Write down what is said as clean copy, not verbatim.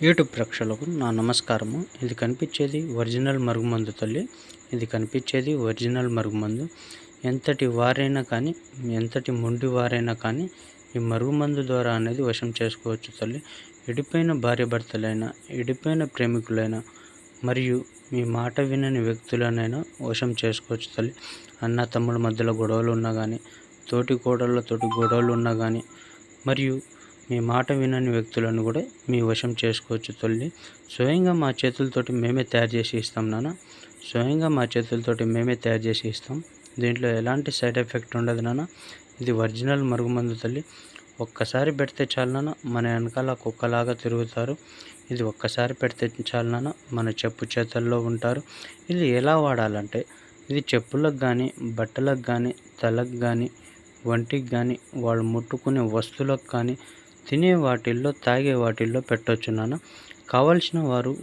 YouTube ప్రేక్షకులకు నా నమస్కారము. ఇది కనిపించేది ఒరిజినల్ మరుగుమందు తల్లి. ఇది కనిపించేది ఒరిజినల్ మరుగుమందు. ఎంతటి వారైనా కానీ, ఎంతటి మొండి వారైనా కానీ ఈ మరుగుమందు ద్వారా అనేది వశం చేసుకోవచ్చు తల్లి. ఎడిపోయిన భార్యాభర్తలైనా, ఎడిపోయిన ప్రేమికులైనా, మరియు మీ మాట వినని వ్యక్తులనైనా వశం చేసుకోవచ్చు తల్లి. అన్న తమ్ముల మధ్యలో గొడవలు ఉన్నా కానీ, తోటి కోడళ్ళతోటి గొడవలు ఉన్నా కానీ, మరియు మీ మాట వినని వ్యక్తులను కూడా మీ వశం చేసుకోవచ్చు తల్లి. స్వయంగా మా చేతులతోటి మేమే తయారు చేసి ఇస్తాం నాన్న. స్వయంగా మా చేతులతోటి మేమే తయారు చేసి ఇస్తాం. దీంట్లో ఎలాంటి సైడ్ ఎఫెక్ట్ ఉండదు నాన్న. ఇది ఒరిజినల్ మరుగుమందు తల్లి. ఒక్కసారి పెడితే చాలు నాన్న, మన వెనకాల కుక్కలాగా తిరుగుతారు. ఇది ఒక్కసారి పెడితే చాలు నాన్న, మన చెప్పు చేతల్లో ఉంటారు. ఇది ఎలా వాడాలంటే, ఇది చెప్పులకు కానీ, బట్టలకు కానీ, తలకు కానీ, వంటికి కానీ, వాళ్ళు ముట్టుకునే వస్తువులకు కానీ, తినే వాటిల్లో, తాగే వాటిల్లో పెట్టొచ్చు నాన్న. కావలసిన వారు